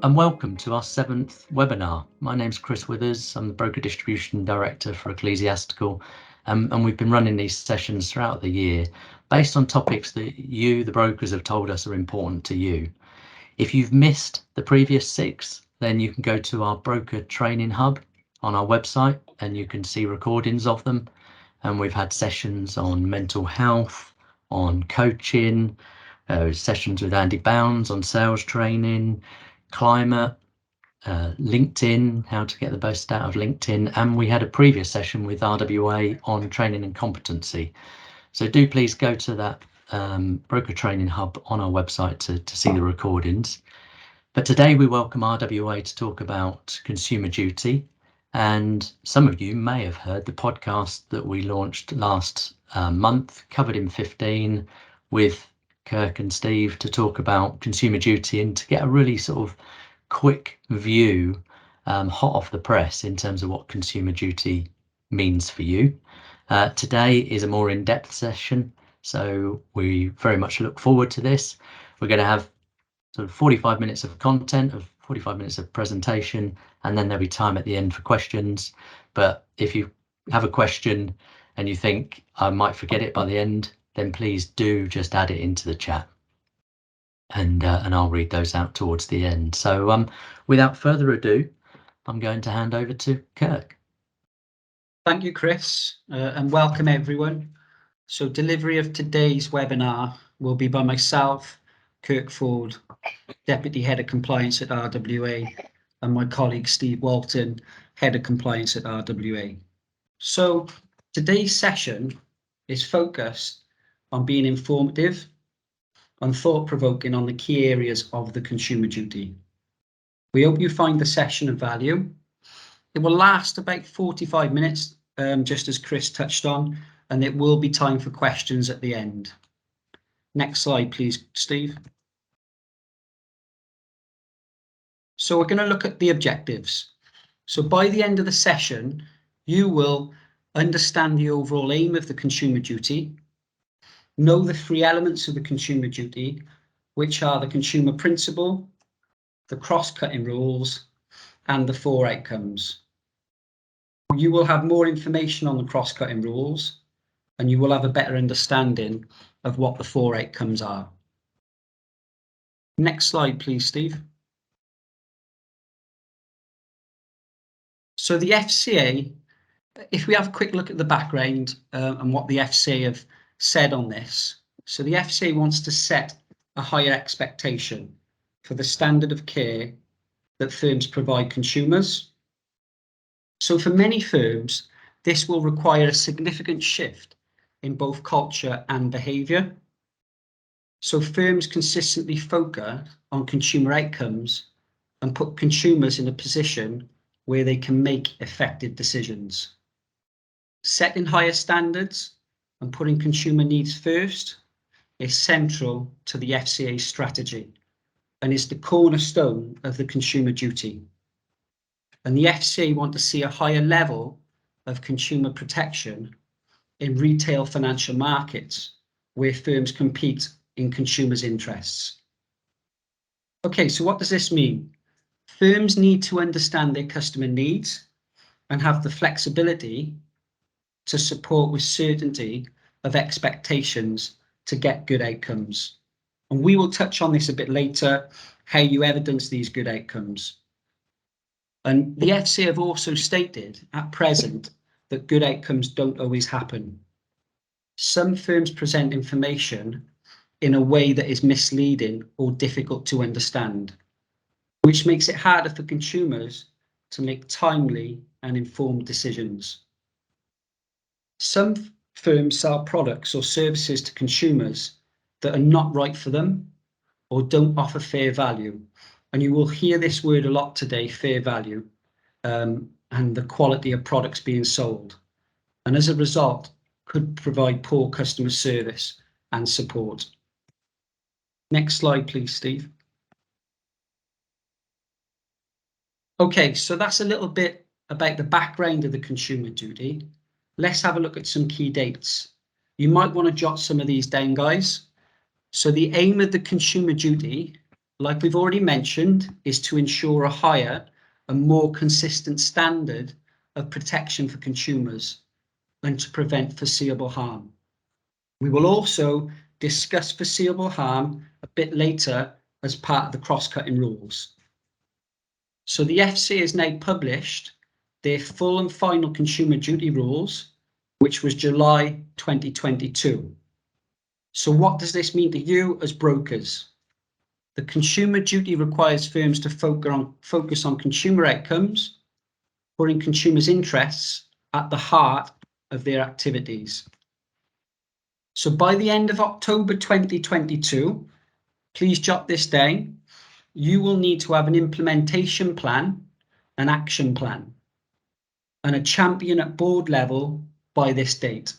and welcome to our 7th webinar. My name's Chris Withers. I'm the Broker Distribution Director for Ecclesiastical, and we've been running these sessions throughout the year based on topics that you, the brokers, have told us are important to you. If you've missed the previous 6, then you can go to our broker training hub on our website and you can see recordings of them. And we've had sessions on mental health, on coaching, sessions with Andy Bounds on sales training, climate, LinkedIn, how to get the most out of LinkedIn, and we had a previous session with RWA on training and competency. So do please go to that broker training hub on our website to see the recordings. But today we welcome RWA to talk about consumer duty, and some of you may have heard the podcast that we launched last month, covered in 15, with Kirk and Steve to talk about consumer duty and to get a really sort of quick view, hot off the press, in terms of what consumer duty means for you. Today is a more in-depth session, so we very much look forward to this. We're going to have sort of 45 minutes of content, of 45 minutes of presentation, and then there'll be time at the end for questions. But if you have a question and you think I might forget it by the end, then please do just add it into the chat, and I'll read those out towards the end. So without further ado, I'm going to hand over to Kirk. Thank you, Chris, and welcome everyone. So delivery of today's webinar will be by myself, Kirk Ford, Deputy Head of Compliance at RWA, and my colleague Steve Walton, Head of Compliance at RWA. So today's session is focused on being informative and thought-provoking on the key areas of the consumer duty. We hope you find the session of value. It will last about 45 minutes, just as Chris touched on, and it will be time for questions at the end. Next slide, please, Steve. So we're going to look at the objectives. So by the end of the session, you will understand the overall aim of the consumer duty, know the 3 elements of the consumer duty, which are the consumer principle, the cross-cutting rules, and the 4 outcomes. You will have more information on the cross-cutting rules, and you will have a better understanding of what the 4 outcomes are. Next slide, please, Steve. So the FCA, if we have a quick look at the background and what the FCA have said on this. So the FCA wants to set a higher expectation for the standard of care that firms provide consumers. So for many firms, this will require a significant shift in both culture and behaviour. So firms consistently focus on consumer outcomes and put consumers in a position where they can make effective decisions. Setting higher standards and putting consumer needs first is central to the FCA strategy and is the cornerstone of the consumer duty. And the FCA want to see a higher level of consumer protection in retail financial markets where firms compete in consumers' interests. Okay, so what does this mean? Firms need to understand their customer needs and have the flexibility to support with certainty of expectations to get good outcomes. And we will touch on this a bit later, how you evidence these good outcomes. And the FCA have also stated at present that good outcomes don't always happen. Some firms present information in a way that is misleading or difficult to understand, which makes it harder for consumers to make timely and informed decisions. Some firms sell products or services to consumers that are not right for them or don't offer fair value. And you will hear this word a lot today, fair value, and the quality of products being sold. And as a result, could provide poor customer service and support. Next slide, please, Steve. Okay, so that's a little bit about the background of the consumer duty. Let's have a look at some key dates. You might want to jot some of these down, guys. So the aim of the consumer duty like we've already mentioned, is to ensure a higher and more consistent standard of protection for consumers and to prevent foreseeable harm. We will also discuss foreseeable harm a bit later as part of the cross-cutting rules. So the FCA has now published their full and final consumer duty rules, which was July 2022. So what does this mean to you as brokers? The consumer duty requires firms to focus on consumer outcomes, putting consumers' interests at the heart of their activities. So by the end of October 2022, please jot this down, you will need to have an implementation plan, an action plan, and a champion at board level by this date.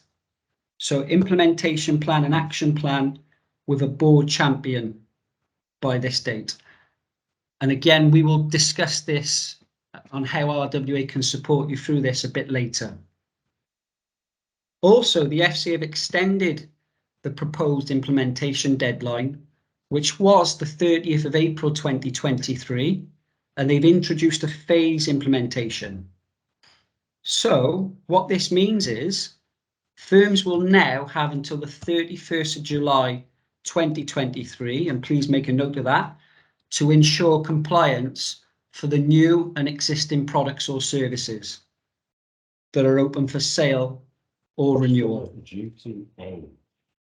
So implementation plan and action plan with a board champion by this date. And again, we will discuss this on how RWA can support you through this a bit later. Also, the FCA have extended the proposed implementation deadline, which was the 30th of April 2023, and they've introduced a phase implementation. So what this means is firms will now have until the 31st of July 2023, and please make a note of that, to ensure compliance for the new and existing products or services that are open for sale or renewal.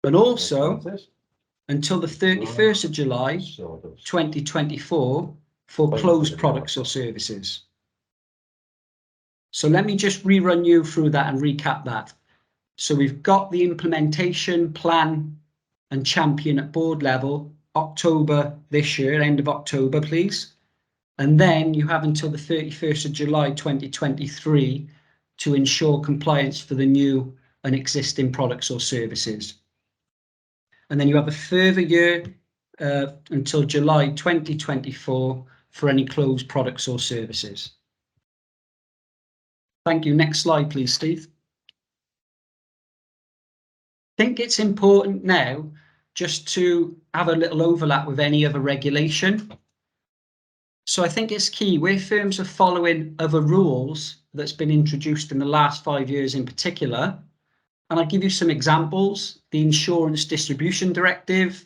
And also until the 31st of July 2024 for closed products or services. So let me just rerun you through that and recap that. So we've got the implementation plan and champion at board level, October this year, end of October, please. And then you have until the 31st of July 2023 to ensure compliance for the new and existing products or services. And then you have a further year until July 2024 for any closed products or services. Thank you. Next slide, please, Steve. I think it's important now just to have a little overlap with any other regulation. So I think it's key where firms are following other rules that's been introduced in the last 5 years in particular. And I'll give you some examples: the Insurance Distribution Directive,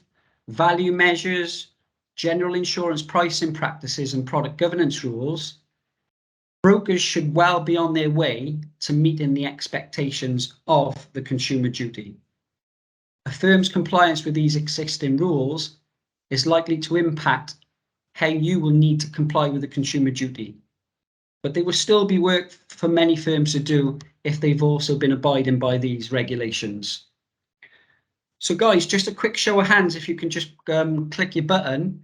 value measures, general insurance pricing practices and product governance rules. Brokers should well be on their way to meeting the expectations of the consumer duty. A firm's compliance with these existing rules is likely to impact how you will need to comply with the consumer duty. But there will still be work for many firms to do if they've also been abiding by these regulations. So guys, just a quick show of hands, if you can just click your button.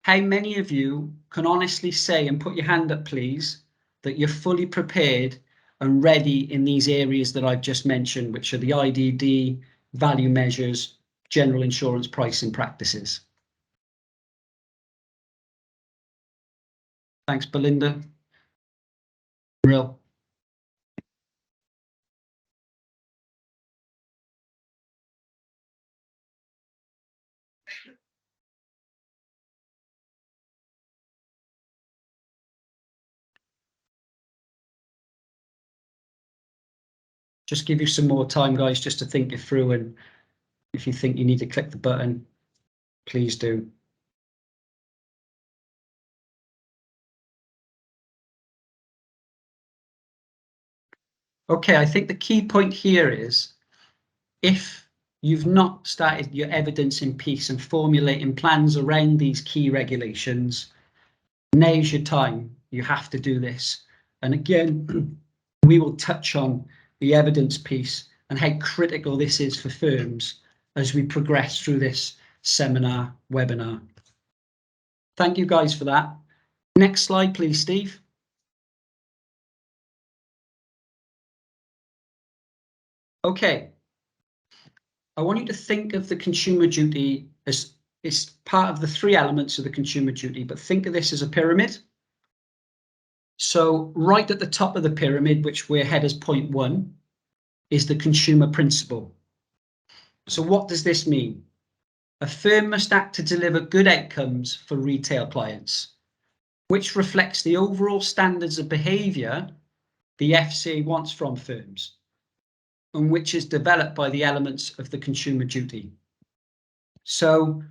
How many of you can honestly say, and put your hand up please, that you're fully prepared and ready in these areas that I've just mentioned, which are the IDD, value measures, general insurance pricing practices? Thanks, Belinda. Real. Just give you some more time, guys, just to think it through, and if you think you need to click the button, please do. Okay, I think the key point here is if you've not started your evidencing piece and formulating plans around these key regulations, now's your time. You have to do this. And again, we will touch on the evidence piece and how critical this is for firms as we progress through this seminar, webinar. Thank you guys for that. Next slide, please, Steve. Okay. I want you to think of the consumer duty as it's part of the three elements of the consumer duty, but think of this as a pyramid. So right at the top of the pyramid, which we're head as point 1, is the consumer principle. So what does this mean? A firm must act to deliver good outcomes for retail clients, which reflects the overall standards of behaviour the FCA wants from firms, and which is developed by the elements of the consumer duty. So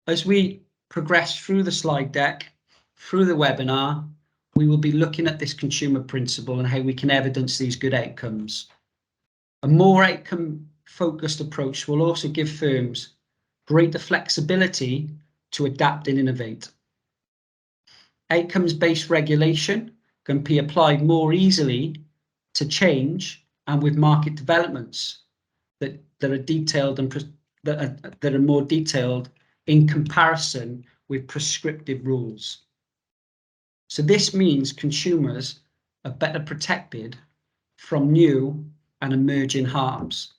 as we progress through the slide deck, through the webinar, we will be looking at this consumer principle and how we can evidence these good outcomes. A more outcome-focused approach will also give firms greater flexibility to adapt and innovate. Outcomes-based regulation can be applied more easily to change and with market developments that are detailed and that are more detailed in comparison with prescriptive rules. So this means consumers are better protected from new and emerging harms.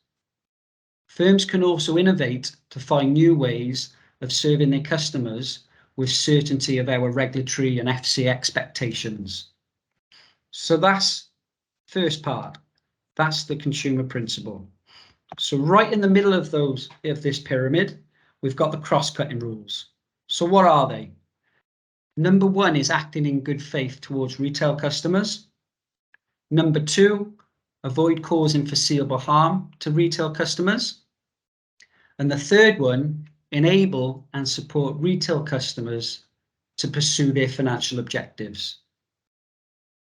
Firms can also innovate to find new ways of serving their customers with certainty of our regulatory and FCA expectations. So that's first part. That's the consumer principle. So right in the middle of this pyramid, we've got the cross-cutting rules. So what are they? Number one is acting in good faith towards retail customers. Number two, avoid causing foreseeable harm to retail customers. And the third one, enable and support retail customers to pursue their financial objectives.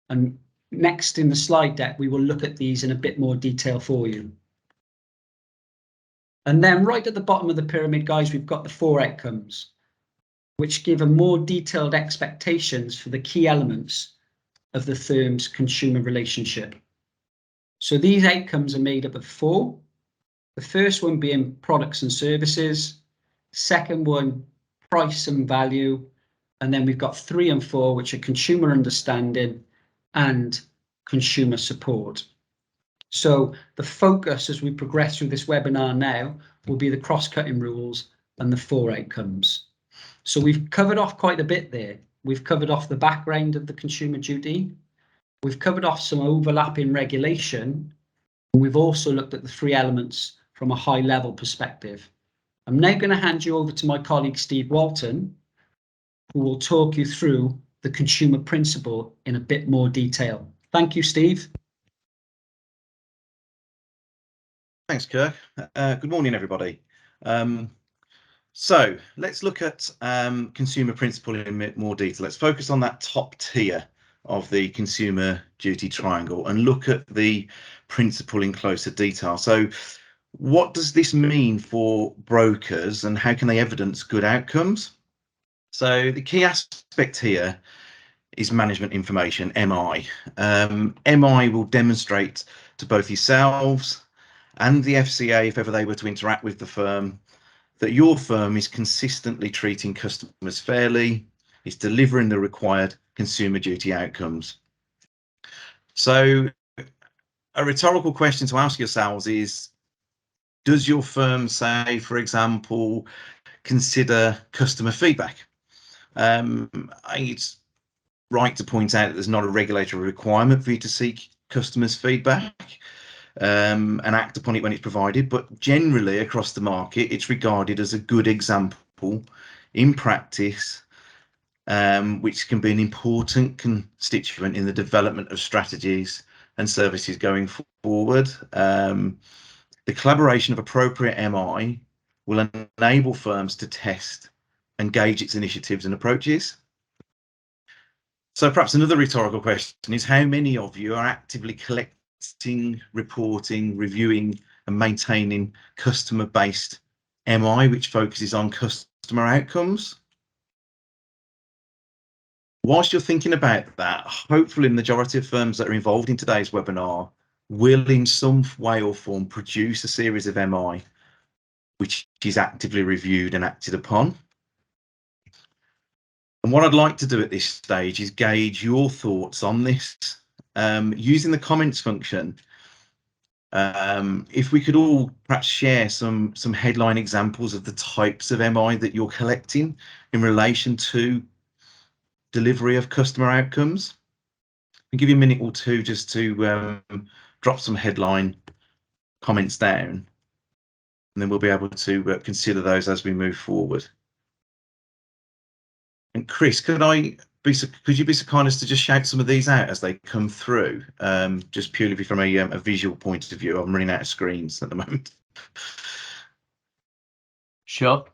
And next in the slide deck, we will look at these in a bit more detail for you. And then right at the bottom of the pyramid, guys, we've got the 4 outcomes, which give a more detailed expectations for the key elements of the firm's consumer relationship. So these outcomes are made up of 4. The first one being products and services, second one, price and value, and then we've got 3 and 4, which are consumer understanding and consumer support. So the focus as we progress through this webinar now will be the cross-cutting rules and the 4 outcomes. So we've covered off quite a bit there. We've covered off the background of the consumer duty. We've covered off some overlapping regulation. And we've also looked at the 3 elements from a high level perspective. I'm now going to hand you over to my colleague, Steve Walton, who will talk you through the consumer principle in a bit more detail. Thank you, Steve. Thanks, Kirk. Good morning, everybody. So let's look at consumer principle in a bit more detail. Let's focus on that top tier of the consumer duty triangle and look at the principle in closer detail. So what does this mean for brokers and how can they evidence good outcomes? So the key aspect here is management information, MI. MI will demonstrate to both yourselves and the FCA, if ever they were to interact with the firm, that your firm is consistently treating customers fairly, is delivering the required consumer duty outcomes. So a rhetorical question to ask yourselves is, does your firm say, for example, consider customer feedback? It's right to point out that there's not a regulatory requirement for you to seek customers' feedback and act upon it when it's provided, but generally across the market it's regarded as a good example in practice, which can be an important constituent in the development of strategies and services going forward. The collaboration of appropriate MI will enable firms to test and gauge its initiatives and approaches. So perhaps another rhetorical question is, how many of you are actively collecting, reporting, reviewing and maintaining customer-based MI, which focuses on customer outcomes? Whilst you're thinking about that, hopefully the majority of firms that are involved in today's webinar will in some way or form produce a series of MI which is actively reviewed and acted upon. And what I'd like to do at this stage is gauge your thoughts on this using the comments function. If we could all perhaps share some headline examples of the types of MI that you're collecting in relation to delivery of customer outcomes. I'll give you a minute or two just to drop some headline comments down. and then we'll be able to consider those as we move forward. And Chris, could you be so kind as to just shout some of these out as they come through, just purely from a visual point of view? I'm running out of screens at the moment. Sure.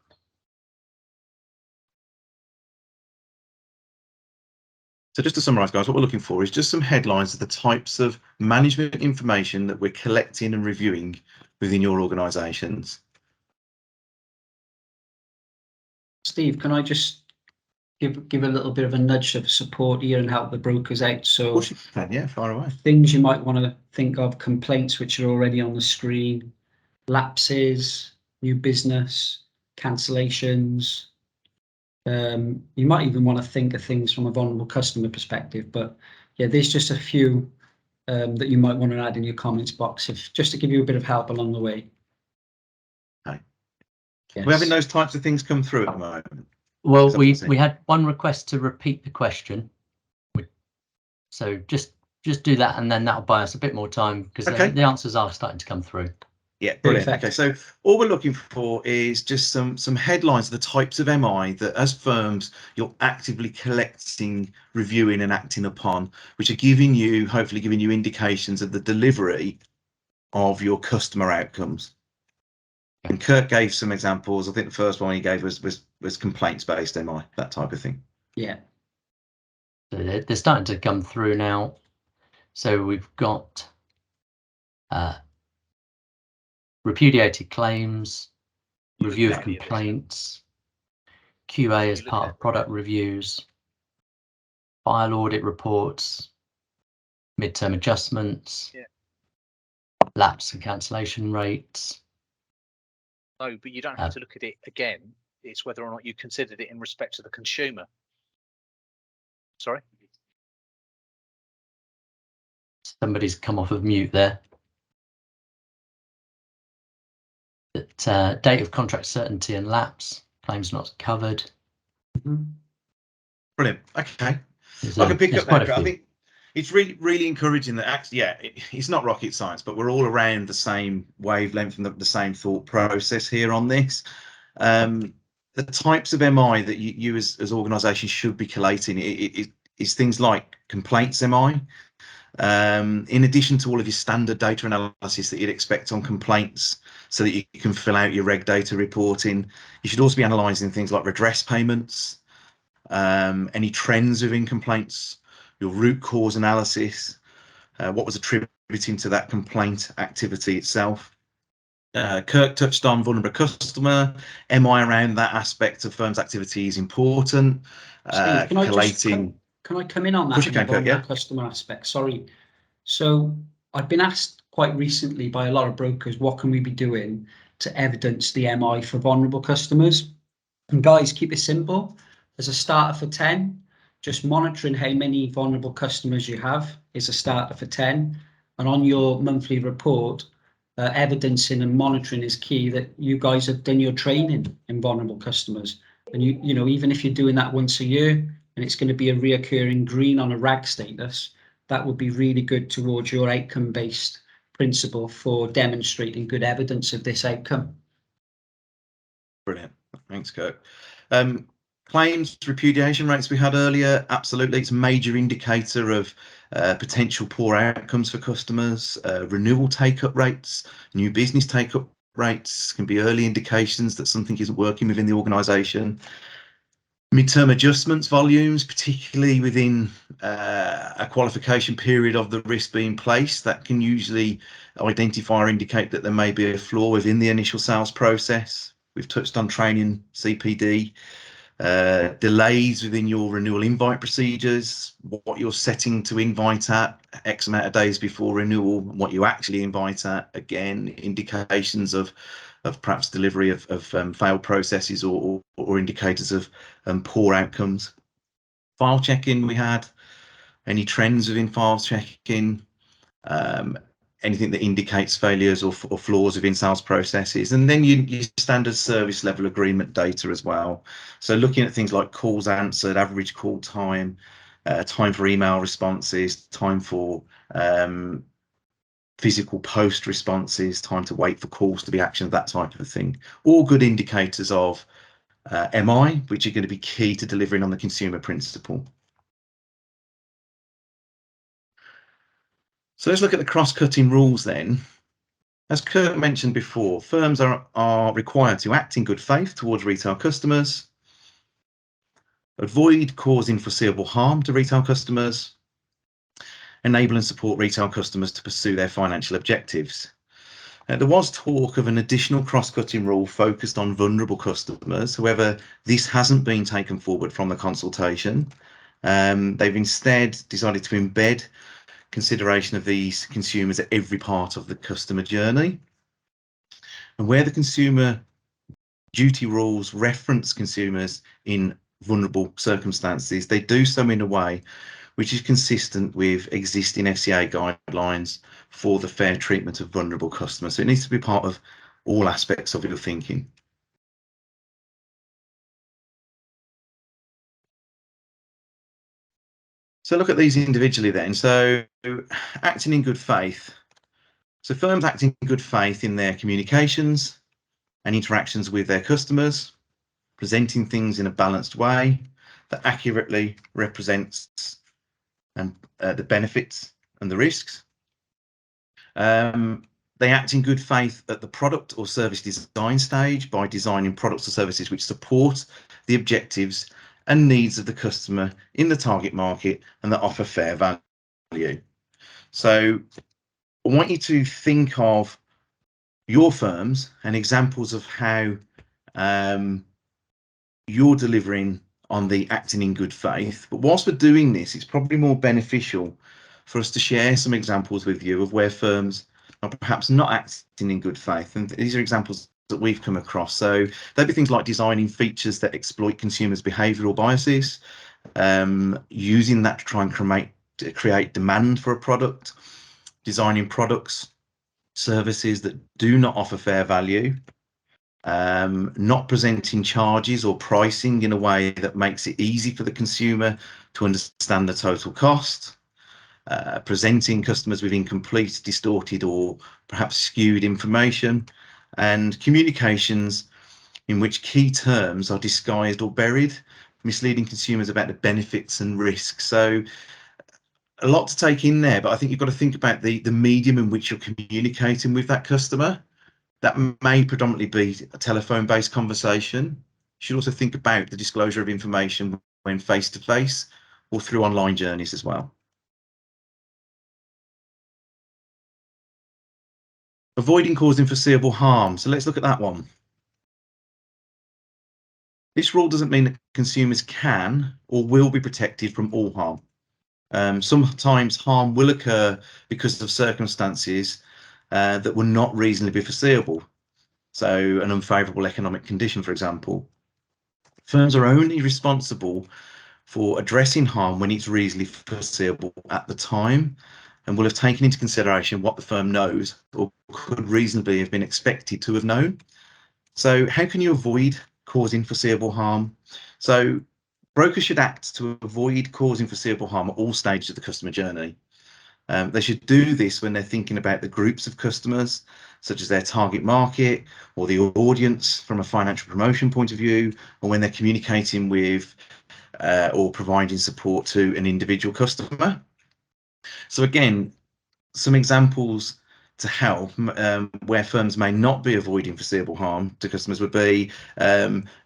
So just to summarise, guys, what we're looking for is just some headlines of the types of management information that we're collecting and reviewing within your organisations. Steve, can I just give a little bit of a nudge of support here and help the brokers out? So, Of course you can, yeah, fire away. things you might want to think of: complaints, which are already on the screen, lapses, new business, cancellations. You might even want to think of things from a vulnerable customer perspective, but yeah, there's just a few that you might want to add in your comments box, just to give you a bit of help along the way. Okay. Yes. We're having those types of things come through at the moment. Well, we had one request to repeat the question, so just do that, and then that'll buy us a bit more time, because the answers are starting to come through. Yeah, brilliant. Perfect. Okay, so all we're looking for is just some headlines of the types of MI that, as firms, you're actively collecting, reviewing, and acting upon, which are hopefully giving you indications of the delivery of your customer outcomes. And Kirk gave some examples. I think the first one he gave was complaints-based MI, that type of thing. Yeah. So they're starting to come through now. So we've got repudiated claims, review of complaints, QA as part of product reviews, file audit reports, midterm adjustments, lapse and cancellation rates. No, but you don't have to look at it again. It's whether or not you considered it in respect to the consumer. Sorry? Somebody's come off of mute there. That date of contract certainty and lapse, claims not covered. Brilliant. Okay. I can pick up that. I think it's really encouraging that actually, it's not rocket science, but we're all around the same wavelength and the same thought process here on this. The types of MI that you as organisations should be collating is things like complaints MI. In addition to all of your standard data analysis that you'd expect on complaints, so that you can fill out your reg data reporting, you should also be analysing things like redress payments, any trends within complaints, your root cause analysis, what was attributing to that complaint activity itself. Kirk touched on vulnerable customer. MI around that aspect of firm's activity is important. Steve, can I come in on that? Vulnerable customer aspect. Sorry. So I've been asked quite recently by a lot of brokers, what can we be doing to evidence the MI for vulnerable customers? And guys, keep it simple. As a starter for 10, just monitoring how many vulnerable customers you have is a starter for 10. And on your monthly report, evidencing and monitoring is key, that you guys have done your training in vulnerable customers. And you know, even if you're doing that once a year and it's going to be a reoccurring green on a RAG status, that would be really good towards your outcome-based principle for demonstrating good evidence of this outcome. Brilliant. Thanks, Kirk. Claims repudiation rates we had earlier, absolutely, it's a major indicator of potential poor outcomes for customers. Renewal take-up rates, new business take-up rates can be early indications that something isn't working within the organisation. Midterm adjustments volumes, particularly within a qualification period of the risk being placed, that can usually identify or indicate that there may be a flaw within the initial sales process. We've touched on training, CPD, delays within your renewal invite procedures, what you're setting to invite at X amount of days before renewal, what you actually invite at, again, indications of perhaps delivery of failed processes or indicators of poor outcomes. File checking we had, any trends within file checking, anything that indicates failures or flaws within sales processes, and then your standard service level agreement data as well. So looking at things like calls answered, average call time, time for email responses, time for physical post responses, time to wait for calls to be actioned, that type of a thing. All good indicators of MI, which are going to be key to delivering on the consumer principle. So let's look at the cross-cutting rules then. As Kurt mentioned before, firms are required to act in good faith towards retail customers, avoid causing foreseeable harm to retail customers, enable and support retail customers to pursue their financial objectives. There was talk of an additional cross-cutting rule focused on vulnerable customers. However, this hasn't been taken forward from the consultation. They've instead decided to embed consideration of these consumers at every part of the customer journey. And where the consumer duty rules reference consumers in vulnerable circumstances, they do so in a way which is consistent with existing FCA guidelines for the fair treatment of vulnerable customers. So it needs to be part of all aspects of your thinking. So look at these individually then. So acting in good faith. So firms act in good faith in their communications and interactions with their customers, presenting things in a balanced way that accurately represents the benefits and the risks. They act in good faith at the product or service design stage by designing products or services which support the objectives and needs of the customer in the target market and that offer fair value. So I want you to think of your firms and examples of how you're delivering on the acting in good faith. But whilst we're doing this, it's probably more beneficial for us to share some examples with you of where firms are perhaps not acting in good faith. And these are examples that we've come across. So there'll be things like designing features that exploit consumers' behavioural biases, using that to try and create demand for a product, designing products, services that do not offer fair value, not presenting charges or pricing in a way that makes it easy for the consumer to understand the total cost, presenting customers with incomplete, distorted, or perhaps skewed information, and communications in which key terms are disguised or buried, misleading consumers about the benefits and risks. So a lot to take in there, but I think you've got to think about the medium in which you're communicating with that customer. That may predominantly be a telephone-based conversation. You should also think about the disclosure of information when face-to-face or through online journeys as well. Avoiding causing foreseeable harm. So let's look at that one. This rule doesn't mean that consumers can or will be protected from all harm. Sometimes harm will occur because of circumstances that will not reasonably be foreseeable. So an unfavourable economic condition, for example. Firms are only responsible for addressing harm when it's reasonably foreseeable at the time and will have taken into consideration what the firm knows or could reasonably have been expected to have known. So how can you avoid causing foreseeable harm? So brokers should act to avoid causing foreseeable harm at all stages of the customer journey. They should do this when they're thinking about the groups of customers, such as their target market or the audience from a financial promotion point of view, or when they're communicating with or providing support to an individual customer. So again, some examples to help where firms may not be avoiding foreseeable harm to customers would be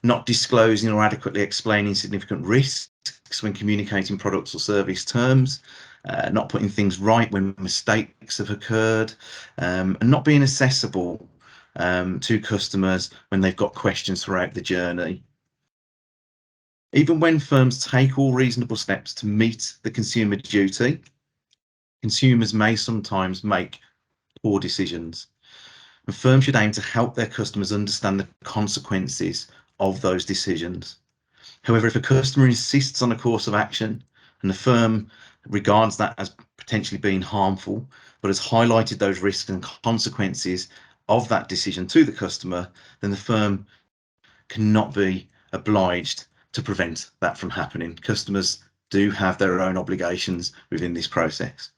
not disclosing or adequately explaining significant risks when communicating products or service terms, not putting things right when mistakes have occurred, and not being accessible to customers when they've got questions throughout the journey. Even when firms take all reasonable steps to meet the consumer duty, consumers may sometimes make poor decisions. And firms should aim to help their customers understand the consequences of those decisions. However, if a customer insists on a course of action and the firm regards that as potentially being harmful, but has highlighted those risks and consequences of that decision to the customer, then the firm cannot be obliged to prevent that from happening. Customers do have their own obligations within this process.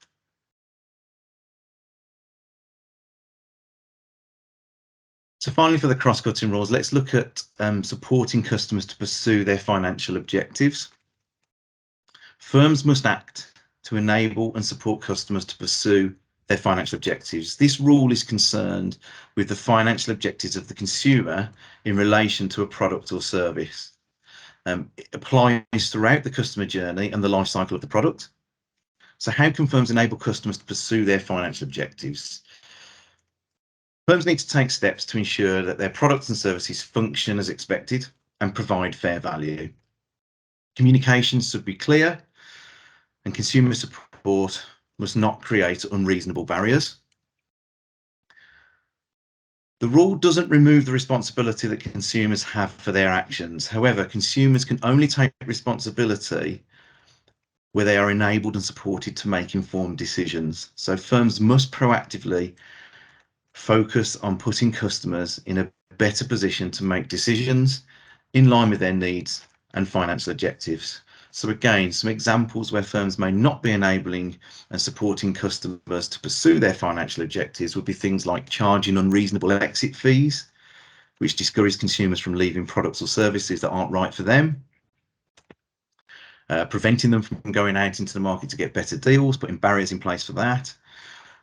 So finally, for the cross-cutting rules, let's look at supporting customers to pursue their financial objectives. Firms must act to enable and support customers to pursue their financial objectives. This rule is concerned with the financial objectives of the consumer in relation to a product or service. It applies throughout the customer journey and the life cycle of the product. So how can firms enable customers to pursue their financial objectives? Firms need to take steps to ensure that their products and services function as expected and provide fair value. Communications should be clear, and consumer support must not create unreasonable barriers. The rule doesn't remove the responsibility that consumers have for their actions. However, consumers can only take responsibility where they are enabled and supported to make informed decisions. So firms must proactively focus on putting customers in a better position to make decisions in line with their needs and financial objectives. So again, some examples where firms may not be enabling and supporting customers to pursue their financial objectives would be things like charging unreasonable exit fees, which discourage consumers from leaving products or services that aren't right for them, preventing them from going out into the market to get better deals, putting barriers in place for that,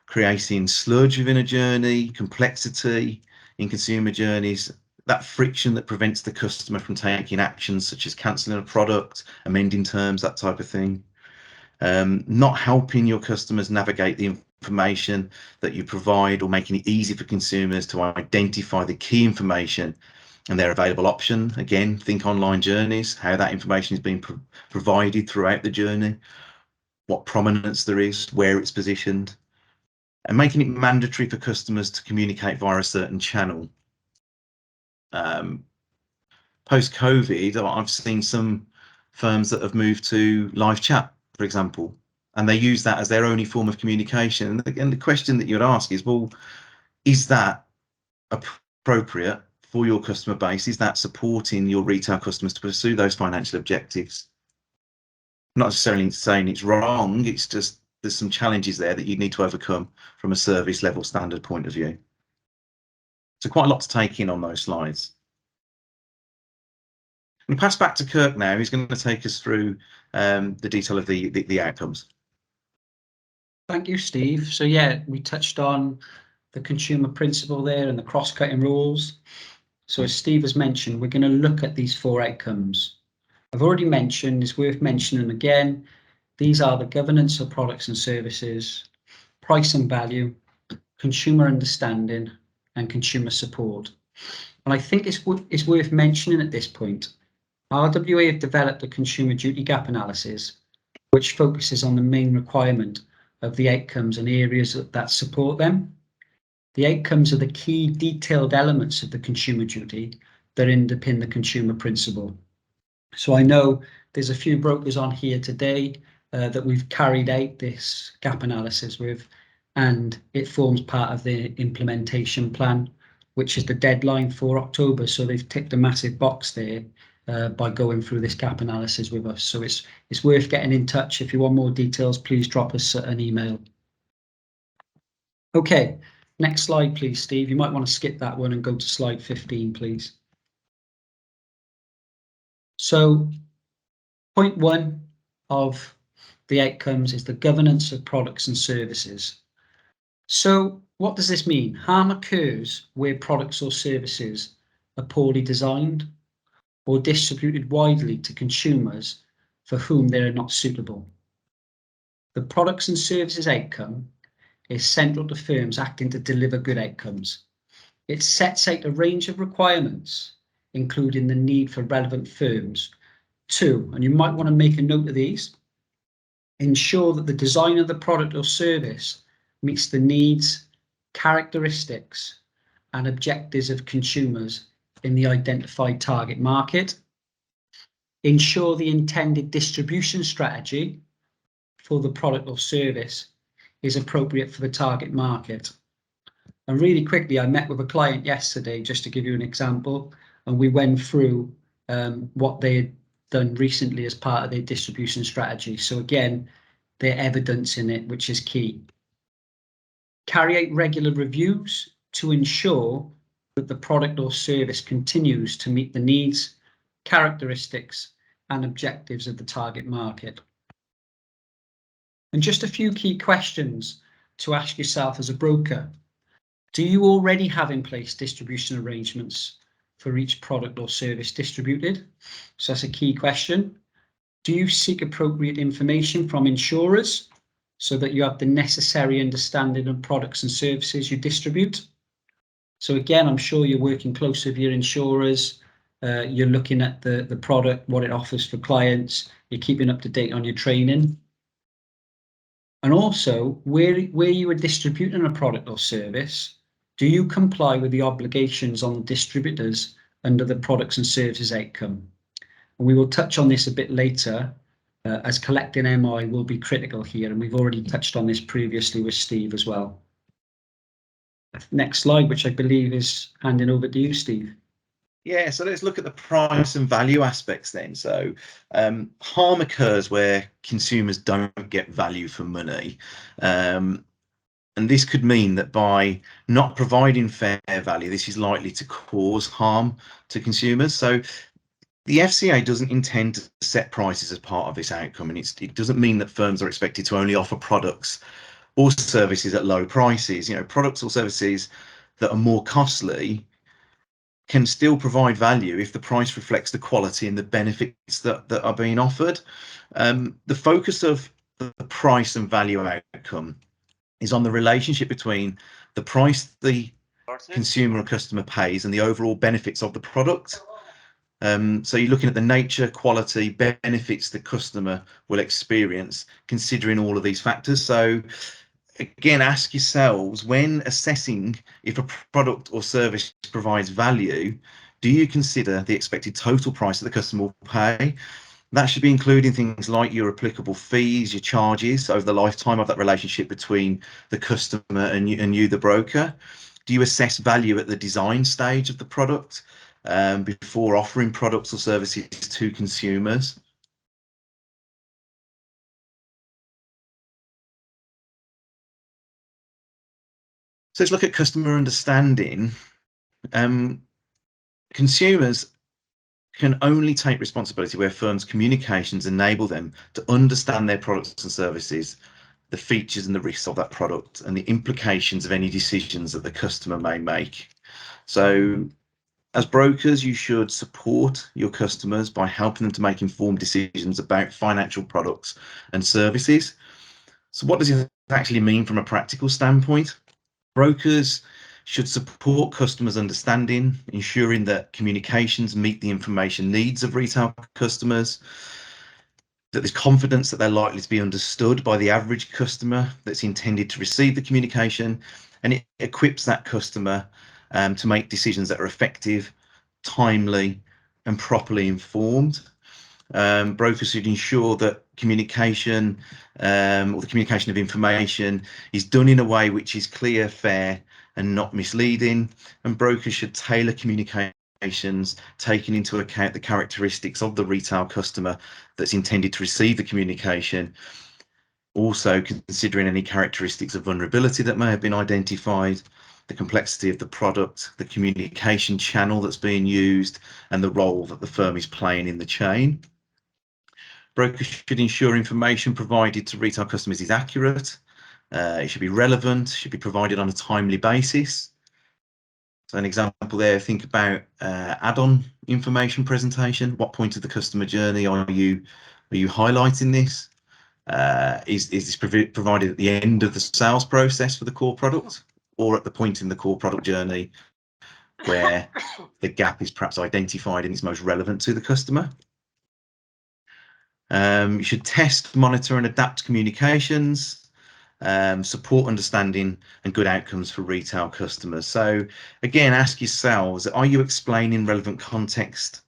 creating sludge within a journey, complexity in consumer journeys, that friction that prevents the customer from taking actions such as cancelling a product, amending terms, that type of thing. Not helping your customers navigate the information that you provide or making it easy for consumers to identify the key information and their available option. Again, think online journeys, how that information is being provided throughout the journey, what prominence there is, where it's positioned, and making it mandatory for customers to communicate via a certain channel. Post-COVID, I've seen some firms that have moved to live chat, for example, and they use that as their only form of communication. And the question that you'd ask is, well, is that appropriate for your customer base? Is that supporting your retail customers to pursue those financial objectives? I'm not necessarily saying it's wrong, it's just there's some challenges there that you need to overcome from a service level standard point of view. So quite a lot to take in on those slides. I'm going to pass back to Kirk now. He's going to take us through the detail of the outcomes. Thank you, Steve. So yeah, we touched on the consumer principle there and the cross-cutting rules. So as Steve has mentioned, we're going to look at these 4 outcomes. I've already mentioned, it's worth mentioning again, these are the governance of products and services, price and value, consumer understanding, and consumer support. And I think it's worth mentioning at this point, RWA have developed a consumer duty gap analysis, which focuses on the main requirement of the outcomes and areas that support them. The outcomes are the key detailed elements of the consumer duty that underpin the consumer principle. So I know there's a few brokers on here today that we've carried out this gap analysis with, and it forms part of the implementation plan, which is the deadline for October. So they've ticked a massive box there by going through this gap analysis with us. So it's worth getting in touch. If you want more details, please drop us an email. Okay, next slide, please, Steve. You might want to skip that one and go to slide 15, please. So point 1 of the outcomes is the governance of products and services. So what does this mean? Harm occurs where products or services are poorly designed or distributed widely to consumers for whom they are not suitable. The products and services outcome is central to firms acting to deliver good outcomes. It sets out a range of requirements, including the need for relevant firms to, and you might want to make a note of these, ensure that the design of the product or service meets the needs, characteristics, and objectives of consumers in the identified target market. Ensure the intended distribution strategy for the product or service is appropriate for the target market. And really quickly, I met with a client yesterday, just to give you an example, and we went through what they had done recently as part of their distribution strategy. So again, their evidence in it, which is key. Carry out regular reviews to ensure that the product or service continues to meet the needs, characteristics, and objectives of the target market. And just a few key questions to ask yourself as a broker. Do you already have in place distribution arrangements for each product or service distributed? So that's a key question. Do you seek appropriate information from insurers so that you have the necessary understanding of products and services you distribute? So again, I'm sure you're working closely with your insurers. You're looking at the product, what it offers for clients. You're keeping up to date on your training. And also, where you are distributing a product or service, do you comply with the obligations on the distributors under the products and services outcome? And we will touch on this a bit later, as collecting MI will be critical here, and we've already touched on this previously with Steve as well. Next slide, which I believe is handing over to you, Steve. Yeah, so let's look at the price and value aspects then. So harm occurs where consumers don't get value for money. And this could mean that by not providing fair value, this is likely to cause harm to consumers. So the FCA doesn't intend to set prices as part of this outcome, and it doesn't mean that firms are expected to only offer products or services at low prices. You know, products or services that are more costly can still provide value if the price reflects the quality and the benefits that are being offered. The focus of the price and value outcome is on the relationship between the price the consumer or customer pays and the overall benefits of the product. So you're looking at the nature, quality, benefits the customer will experience, considering all of these factors. So again, ask yourselves, when assessing if a product or service provides value, do you consider the expected total price that the customer will pay? That should be including things like your applicable fees, your charges over the lifetime of that relationship between the customer and you, the broker. Do you assess value at the design stage of the product before offering products or services to consumers? So let's look at customer understanding. Consumers can only take responsibility where firms' communications enable them to understand their products and services, the features and the risks of that product, and the implications of any decisions that the customer may make. So as brokers, you should support your customers by helping them to make informed decisions about financial products and services. So what does it actually mean from a practical standpoint? Brokers should support customers' understanding, ensuring that communications meet the information needs of retail customers, that there's confidence that they're likely to be understood by the average customer that's intended to receive the communication, and it equips that customer to make decisions that are effective, timely, and properly informed. Brokers should ensure that communication or the communication of information is done in a way which is clear, fair, and not misleading. And brokers should tailor communications, taking into account the characteristics of the retail customer that's intended to receive the communication. Also considering any characteristics of vulnerability that may have been identified, the complexity of the product, the communication channel that's being used, and the role that the firm is playing in the chain. Brokers should ensure information provided to retail customers is accurate. It should be relevant, should be provided on a timely basis. So an example there, think about add-on information presentation. What point of the customer journey are you highlighting this? Is this provided at the end of the sales process for the core product, or at the point in the core product journey where the gap is perhaps identified and is most relevant to the customer? You should test, monitor, and adapt communications, support understanding and good outcomes for retail customers. So again, ask yourselves, are you explaining relevant context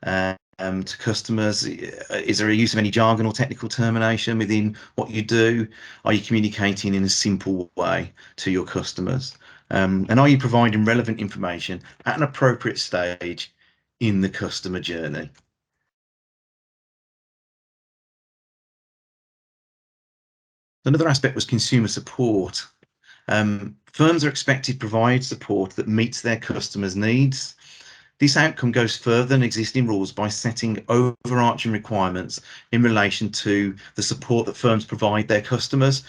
to customers? Is there a use of any jargon or technical termination within what you do? Are you communicating in a simple way to your customers? And are you providing relevant information at an appropriate stage in the customer journey? Another aspect was consumer support. Firms are expected to provide support that meets their customers' needs. This outcome goes further than existing rules by setting overarching requirements in relation to the support that firms provide their customers.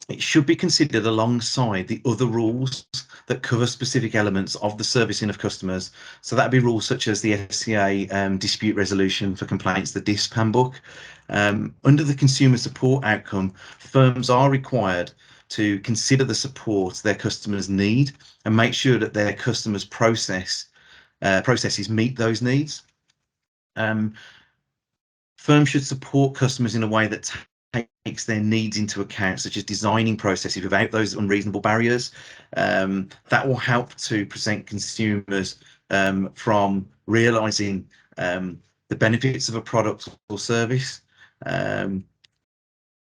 It should be considered alongside the other rules that cover specific elements of the servicing of customers. So that'd be rules such as the FCA dispute resolution for complaints, the DISP handbook. Under the consumer support outcome, firms are required to consider the support their customers need and make sure that their customers' processes meet those needs. Firms should support customers in a way that takes their needs into account, such as designing processes without those unreasonable barriers. That will help to present consumers from realising the benefits of a product or service. They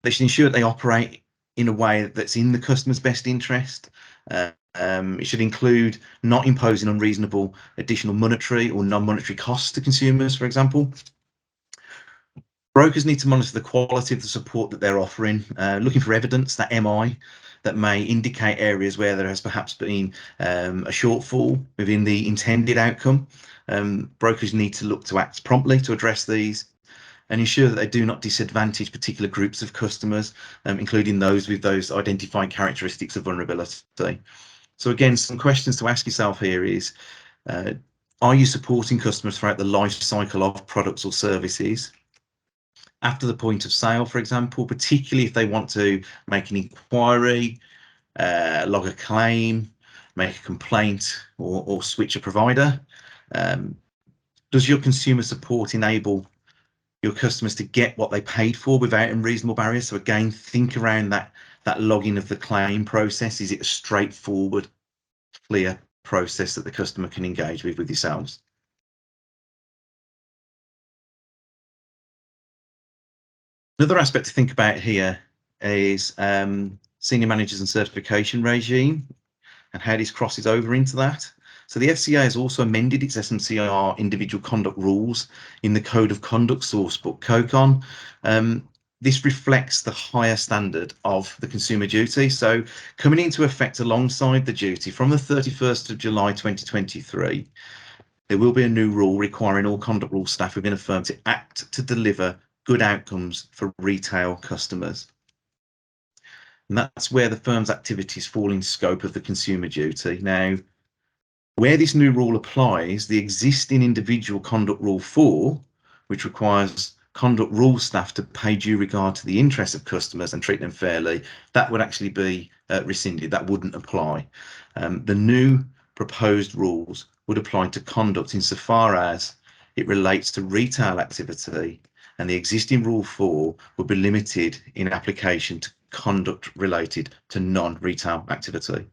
should ensure that they operate in a way that's in the customer's best interest. It should include not imposing unreasonable additional monetary or non-monetary costs to consumers, for example. Brokers need to monitor the quality of the support that they're offering, looking for evidence, that MI, that may indicate areas where there has perhaps been a shortfall within the intended outcome. Brokers need to look to act promptly to address these and ensure that they do not disadvantage particular groups of customers, including those with those identified characteristics of vulnerability. So again, some questions to ask yourself here is, are you supporting customers throughout the life cycle of products or services? After the point of sale, for example, particularly if they want to make an inquiry, log a claim, make a complaint, or switch a provider. Does your consumer support enable your customers to get what they paid for without unreasonable barriers? So again, think around that logging of the claim process. Is it a straightforward, clear process that the customer can engage with yourselves? Another aspect to think about here is senior managers and certification regime and how this crosses over into that. So the FCA has also amended its SMCR individual conduct rules in the Code of Conduct Sourcebook, COCON. This reflects the higher standard of the consumer duty. So coming into effect alongside the duty from the 31st of July 2023, there will be a new rule requiring all conduct rule staff within a firm to act to deliver good outcomes for retail customers. And that's where the firm's activities fall in scope of the consumer duty. Now, where this new rule applies, the existing individual conduct rule 4, which requires conduct rule staff to pay due regard to the interests of customers and treat them fairly, that would actually be rescinded. That wouldn't apply. The new proposed rules would apply to conduct insofar as it relates to retail activity, and the existing rule 4 would be limited in application to conduct related to non-retail activity.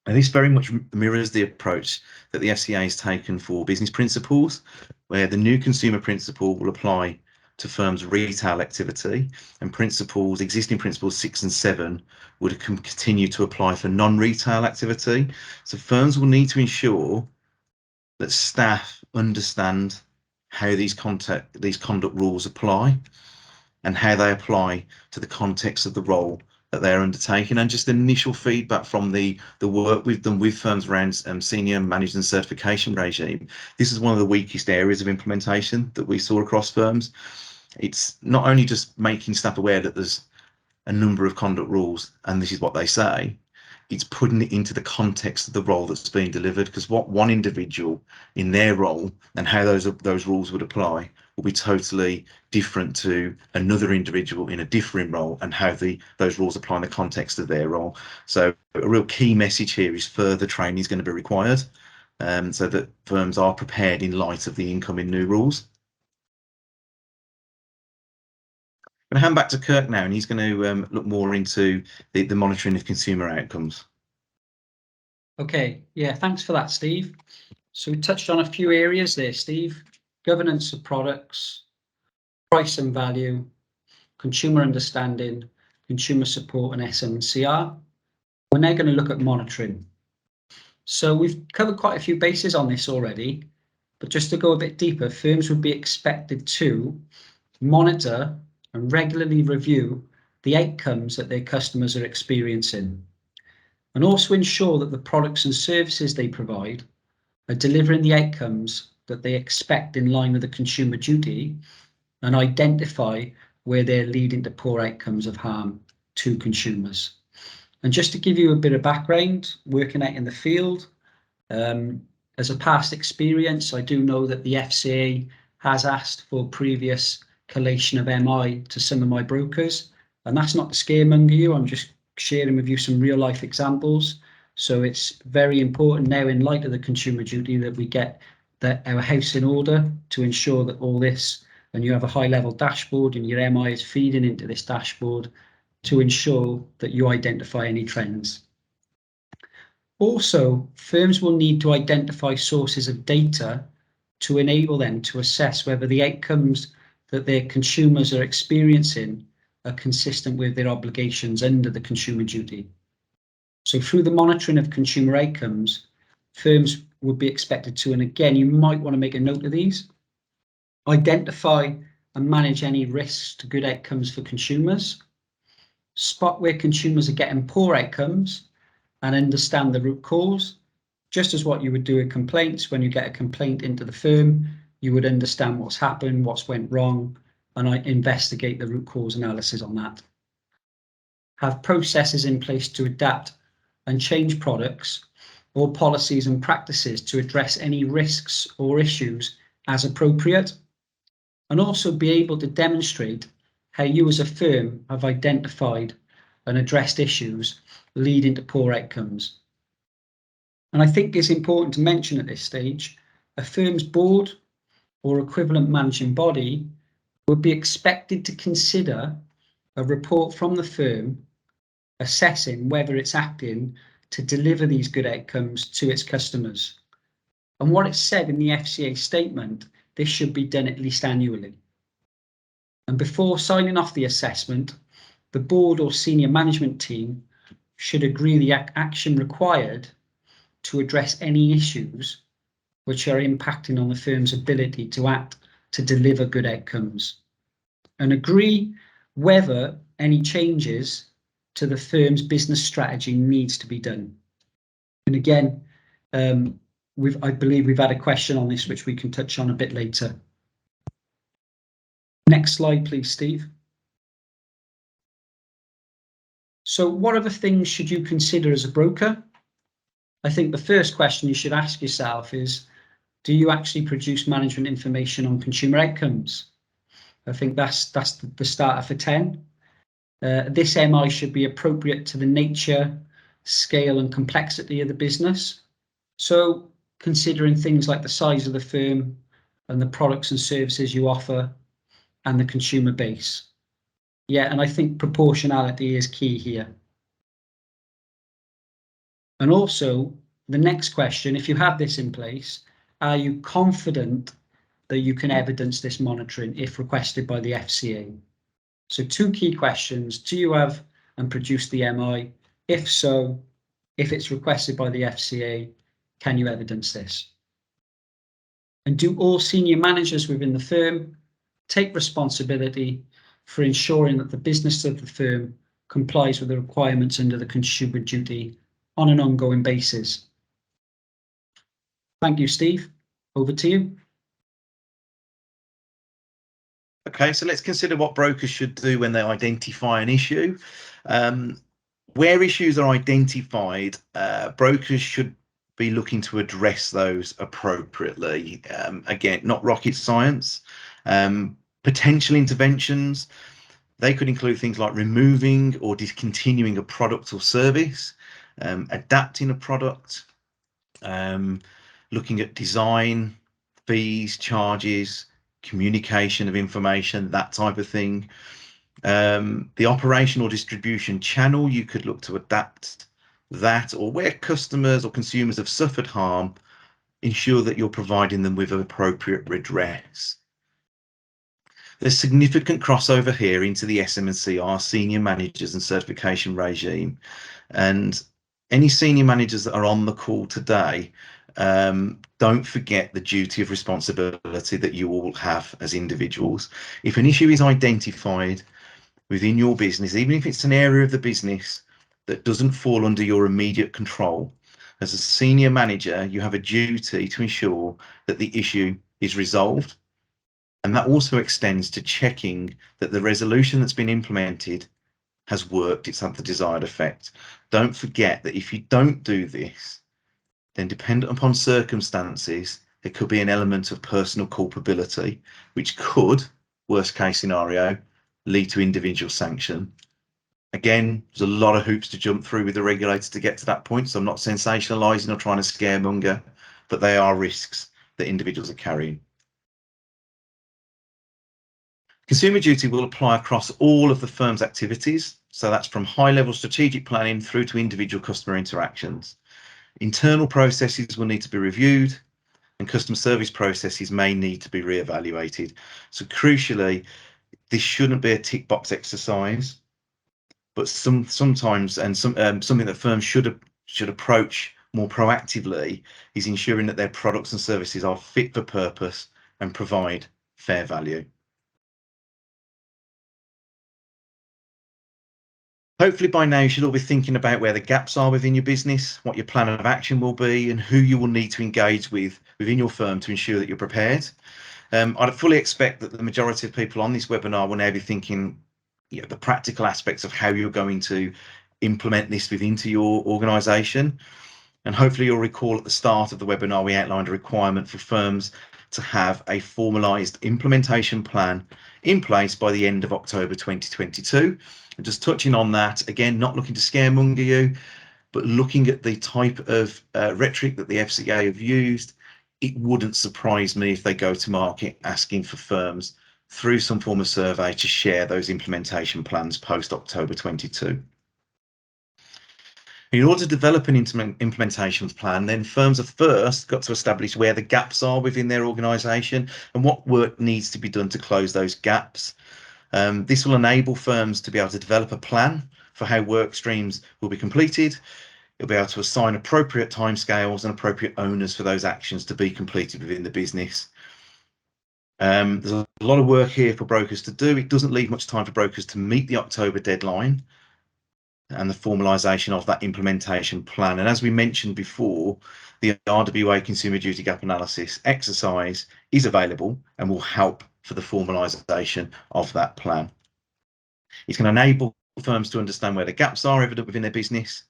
And this very much mirrors the approach that the FCA has taken for business principles, where the new consumer principle will apply to firms' retail activity, and existing principles 6 and 7 would continue to apply for non-retail activity. So firms will need to ensure that staff understand how these conduct rules apply and how they apply to the context of the role that they're undertaking. And just initial feedback from the work we've done with firms around senior management certification regime, this is one of the weakest areas of implementation that we saw across firms. It's not only just making staff aware that there's a number of conduct rules and this is what they say, it's putting it into the context of the role that's being delivered, because what one individual in their role and how those rules would apply will be totally different to another individual in a different role and how those rules apply in the context of their role. So a real key message here is further training is going to be required, so that firms are prepared in light of the incoming new rules. I'm going to hand back to Kirk now, and he's going to look more into the monitoring of consumer outcomes. Okay, yeah, thanks for that, Steve. So we touched on a few areas there, Steve. Governance of products, price and value, consumer understanding, consumer support, and SMCR. We're now going to look at monitoring. So we've covered quite a few bases on this already, but just to go a bit deeper, firms would be expected to monitor and regularly review the outcomes that their customers are experiencing. and also ensure that the products and services they provide are delivering the outcomes that they expect in line with the consumer duty, and identify where they're leading to poor outcomes of harm to consumers. And just to give you a bit of background, working out in the field, as a past experience, I do know that the FCA has asked for previous collation of MI to some of my brokers, and that's not to scaremonger you, I'm just sharing with you some real life examples. So it's very important now, in light of the consumer duty, that we get our house in order to ensure that all this, and you have a high level dashboard and your MI is feeding into this dashboard to ensure that you identify any trends. Also, firms will need to identify sources of data to enable them to assess whether the outcomes that their consumers are experiencing are consistent with their obligations under the consumer duty. So through the monitoring of consumer outcomes, firms would be expected to, and again, you might want to make a note of these, identify and manage any risks to good outcomes for consumers, spot where consumers are getting poor outcomes and understand the root cause, just as what you would do with complaints. When you get a complaint into the firm, you would understand what's happened, what's went wrong, and investigate the root cause analysis on that. Have processes in place to adapt and change products or policies and practices to address any risks or issues as appropriate, and also be able to demonstrate how you as a firm have identified and addressed issues leading to poor outcomes. And I think it's important to mention at this stage, a firm's board or equivalent managing body would be expected to consider a report from the firm assessing whether it's acting to deliver these good outcomes to its customers. And what it's said in the FCA statement, this should be done at least annually. And before signing off the assessment, the board or senior management team should agree the action required to address any issues which are impacting on the firm's ability to act to deliver good outcomes, and agree whether any changes to the firm's business strategy needs to be done. And again, I believe we've had a question on this, which we can touch on a bit later. Next slide, please, Steve. So what other things should you consider as a broker? I think the first question you should ask yourself is, do you actually produce management information on consumer outcomes? I think that's the starter for 10. This MI should be appropriate to the nature, scale and complexity of the business. So considering things like the size of the firm and the products and services you offer and the consumer base. Yeah, and I think proportionality is key here. And also the next question, if you have this in place, are you confident that you can evidence this monitoring if requested by the FCA? So 2 key questions: do you have and produce the MI? If so, if it's requested by the FCA, can you evidence this? And do all senior managers within the firm take responsibility for ensuring that the business of the firm complies with the requirements under the consumer duty on an ongoing basis? Thank you, Steve. Over to you. Okay, so let's consider what brokers should do when they identify an issue. Where issues are identified, brokers should be looking to address those appropriately. Again, not rocket science. Potential interventions, they could include things like removing or discontinuing a product or service, adapting a product, looking at design, fees, charges, communication of information, that type of thing. The operation or distribution channel, you could look to adapt that, or where customers or consumers have suffered harm, ensure that you're providing them with appropriate redress. There's significant crossover here into the SM&CR senior managers and certification regime, and any senior managers that are on the call today, don't forget the duty of responsibility that you all have as individuals. If an issue is identified within your business, even if it's an area of the business that doesn't fall under your immediate control, as a senior manager, you have a duty to ensure that the issue is resolved. And that also extends to checking that the resolution that's been implemented has worked, it's had the desired effect. Don't forget that if you don't do this, then dependent upon circumstances, there could be an element of personal culpability, which could, worst case scenario, lead to individual sanction. Again, there's a lot of hoops to jump through with the regulator to get to that point, so I'm not sensationalising or trying to scaremonger, but they are risks that individuals are carrying. Consumer duty will apply across all of the firm's activities, so that's from high-level strategic planning through to individual customer interactions. Internal processes will need to be reviewed, and customer service processes may need to be re-evaluated. So crucially, this shouldn't be a tick box exercise, but sometimes, and something that firms should approach more proactively, is ensuring that their products and services are fit for purpose and provide fair value. Hopefully by now you should all be thinking about where the gaps are within your business, what your plan of action will be, and who you will need to engage with within your firm to ensure that you're prepared. I'd fully expect that the majority of people on this webinar will now be thinking, the practical aspects of how you're going to implement this into your organisation. And hopefully you'll recall at the start of the webinar we outlined a requirement for firms to have a formalised implementation plan in place by the end of October 2022. And just touching on that, again, not looking to scaremonger you, but looking at the type of rhetoric that the FCA have used, it wouldn't surprise me if they go to market asking for firms through some form of survey to share those implementation plans post October 22. In order to develop an implementation plan, then firms have first got to establish where the gaps are within their organisation and what work needs to be done to close those gaps. This will enable firms to be able to develop a plan for how work streams will be completed. It'll be able to assign appropriate timescales and appropriate owners for those actions to be completed within the business. There's a lot of work here for brokers to do. It doesn't leave much time for brokers to meet the October deadline and the formalisation of that implementation plan. And as we mentioned before, the RWA Consumer Duty Gap Analysis exercise is available and will help for the formalisation of that plan. It's going to enable firms to understand where the gaps are evident within their business.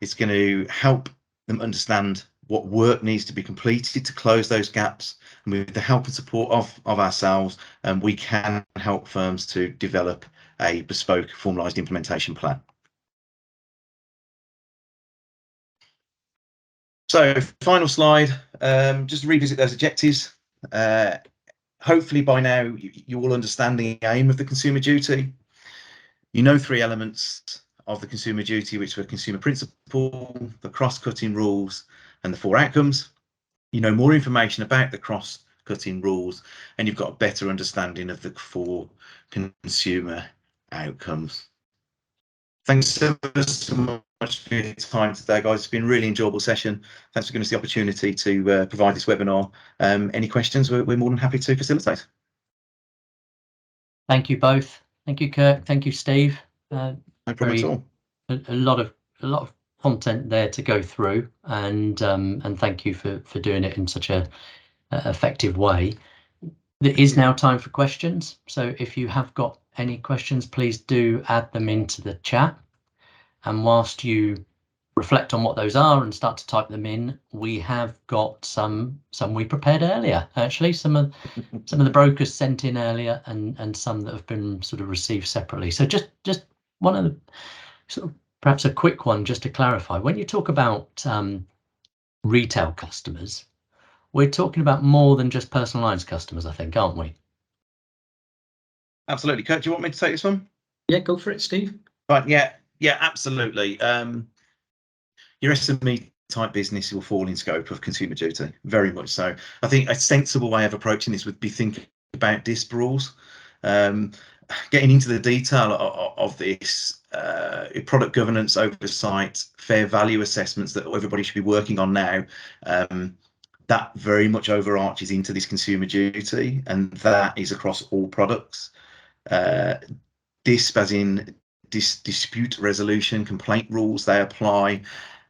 It's going to help them understand what work needs to be completed to close those gaps. And with the help and support of ourselves, we can help firms to develop a bespoke formalised implementation plan. So final slide, just revisit those objectives. Hopefully by now you all understand the aim of the consumer duty. You know 3 elements of the consumer duty, which were consumer principle, the cross-cutting rules, and the 4 outcomes. You know more information about the cross-cutting rules, and you've got a better understanding of the 4 consumer outcomes. Thanks so much for your time today, guys. It's been a really enjoyable session. Thanks for giving us the opportunity to provide this webinar. Any questions, we're more than happy to facilitate. Thank you both. Thank you, Kirk. Thank you, Steve. No problem at all. A lot of content there to go through, and thank you for doing it in such a effective way. There is now time for questions, so if you have got any questions, please do add them into the chat, and whilst you reflect on what those are and start to type them in, we have got some we prepared earlier, actually, some of the brokers sent in earlier, and some that have been sort of received separately. So just one of the sort of perhaps a quick one just to clarify, when you talk about retail customers, we're talking about more than just personal lines customers, I think, aren't we? Absolutely. Kurt, do you want me to take this one? Yeah, go for it, Steve. Right, yeah, absolutely. Your SME type business will fall in scope of consumer duty, very much so. I think a sensible way of approaching this would be thinking about DISP rules. Getting into the detail of this, product governance oversight, fair value assessments that everybody should be working on now, that very much overarches into this consumer duty, and that is across all products. DISP, as in dispute resolution, complaint rules. They apply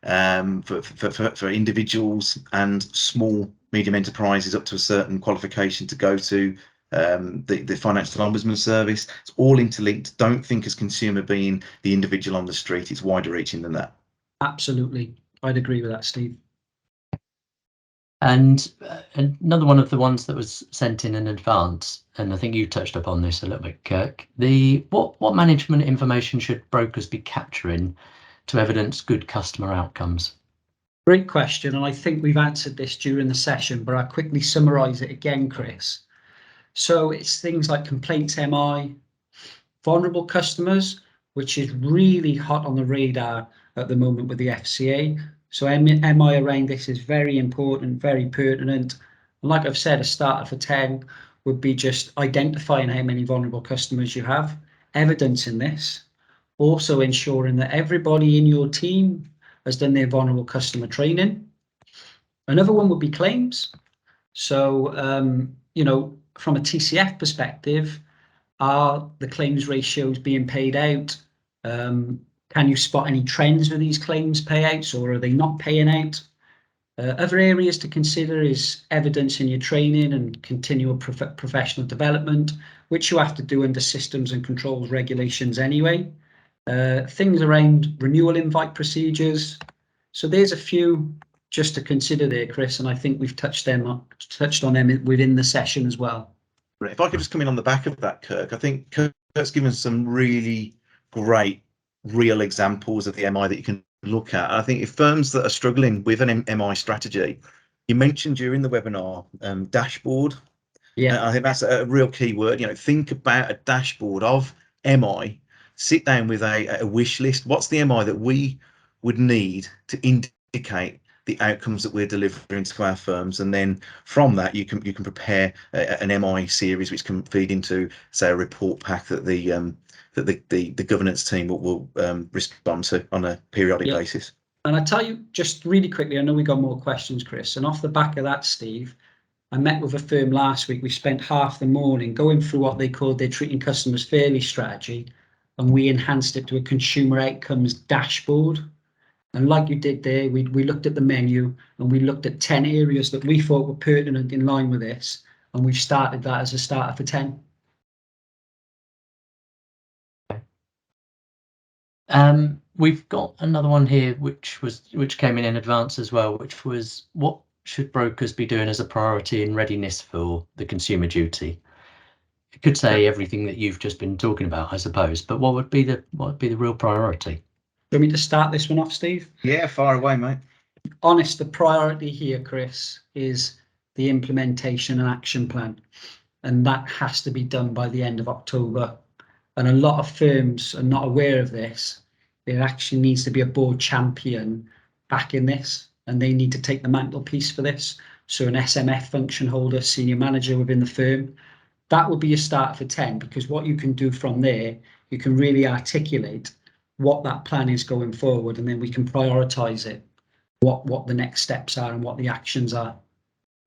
for individuals and small, medium enterprises up to a certain qualification to go to the Financial Ombudsman Service. It's all interlinked. Don't think as consumer being the individual on the street. It's wider reaching than that. Absolutely. I'd agree with that, Steve. And another one of the ones that was sent in advance, and I think you touched upon this a little bit, Kirk, what management information should brokers be capturing to evidence good customer outcomes? Great question, and I think we've answered this during the session, but I'll quickly summarise it again, Chris. So it's things like complaints MI, vulnerable customers, which is really hot on the radar at the moment with the FCA. So MI around this is very important, very pertinent. And like I've said, a starter for 10 would be just identifying how many vulnerable customers you have, evidencing this, also ensuring that everybody in your team has done their vulnerable customer training. Another one would be claims. So, from a TCF perspective, are the claims ratios being paid out? Can you spot any trends with these claims payouts, or are they not paying out? Other areas to consider is evidence in your training and continual professional development, which you have to do under systems and controls regulations anyway. Things around renewal invite procedures. So there's a few just to consider there, Chris, and I think we've touched on them within the session as well. If I could just come in on the back of that, Kirk, I think Kirk's given some really great real examples of the MI that you can look at. I think if firms that are struggling with an MI strategy, you mentioned during the webinar dashboard. Yeah, I think that's a real key word. Think about a dashboard of MI. Sit down with a wish list. What's the MI that we would need to indicate the outcomes that we're delivering to our firms, and then from that you can prepare an MI series which can feed into, say, a report pack that the governance team will respond to on a periodic basis. And I tell you just really quickly, I know we got more questions, Chris, and off the back of that, Steve, I met with a firm last week. We spent half the morning going through what they called their treating customers fairly strategy, and we enhanced it to a consumer outcomes dashboard. And like you did there, we looked at the menu and we looked at 10 areas that we thought were pertinent in line with this, and we've started that as a starter for 10. We've got another one here which came in advance as well, which was, what should brokers be doing as a priority in readiness for the consumer duty? You could say everything that you've just been talking about, I suppose, but what would be the real priority? Do you want me to start this one off, Steve? Yeah, fire away, mate. The priority here, Chris, is the implementation and action plan, and that has to be done by the end of October. And a lot of firms are not aware of this. There actually needs to be a board champion backing this, and they need to take the mantelpiece for this. So an SMF function holder, senior manager within the firm, that would be a start for 10, because what you can do from there, you can really articulate what that plan is going forward, and then we can prioritize it, what the next steps are and what the actions are.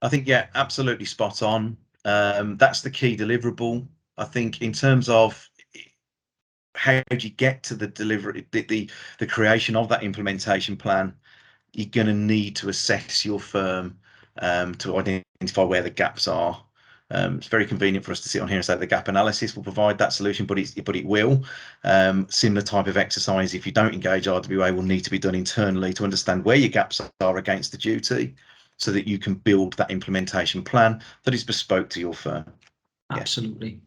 I think, yeah, absolutely spot on. That's the key deliverable. I think in terms of how do you get to the delivery, the creation of that implementation plan, you're going to need to assess your firm to identify where the gaps are. It's very convenient for us to sit on here and say the gap analysis will provide that solution, but it will. Similar type of exercise, if you don't engage RWA, will need to be done internally to understand where your gaps are against the duty, so that you can build that implementation plan that is bespoke to your firm. Absolutely. Yeah.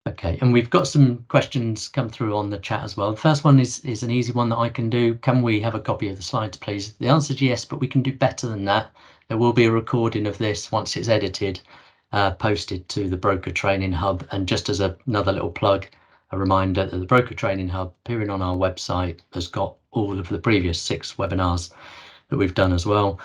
Okay, and we've got some questions come through on the chat as well. The first one is an easy one that I can do. Can we have a copy of the slides, please? The answer is yes, but we can do better than that. There will be a recording of this once it's edited, posted to the Broker Training Hub. And just as another little plug, a reminder that the Broker Training Hub appearing on our website has got all of the previous 6 webinars that we've done as well.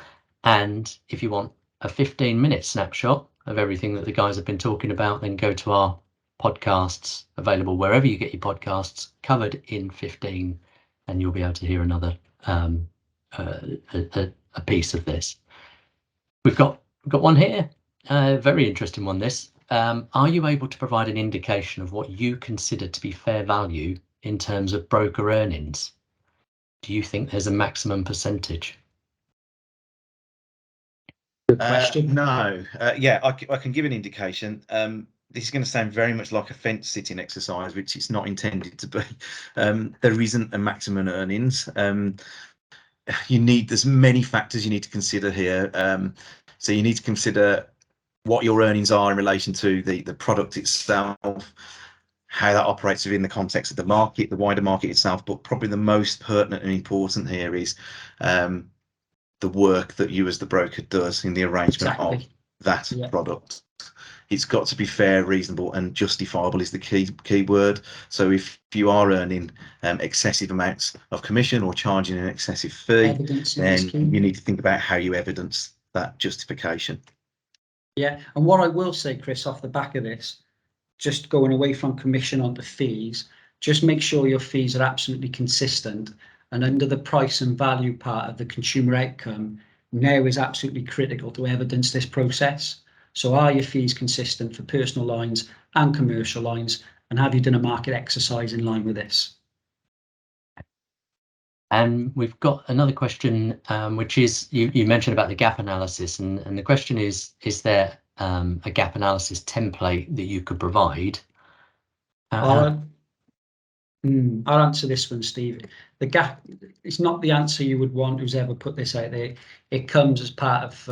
And if you want a 15-minute snapshot of everything that the guys have been talking about, then go to our podcasts, available wherever you get your podcasts, covered in 15, and you'll be able to hear another a piece of this. We've got one here, very interesting one. This, are you able to provide an indication of what you consider to be fair value in terms of broker earnings? Do you think there's a maximum percentage? Good question. No. Yeah, I can give an indication. This is going to sound very much like a fence sitting exercise, which it's not intended to be. There isn't a maximum earnings. There's many factors you need to consider here. So you need to consider what your earnings are in relation to the product itself, how that operates within the context of the market, the wider market itself, but probably the most pertinent and important here is the work that you as the broker does in the arrangement of that product. It's got to be fair, reasonable, and justifiable is the key word. So if you are earning excessive amounts of commission or charging an excessive fee, then you need to think about how you evidence that justification. Yeah, and what I will say, Chris, off the back of this, just going away from commission onto fees, just make sure your fees are absolutely consistent. And under the price and value part of the consumer outcome, now is absolutely critical to evidence this process. So are your fees consistent for personal lines and commercial lines? And have you done a market exercise in line with this? And we've got another question, which is, you mentioned about the gap analysis, and the question is there a gap analysis template that you could provide? I'll answer this one, Steve. The gap, it's not the answer you would want who's ever put this out there. It comes as part of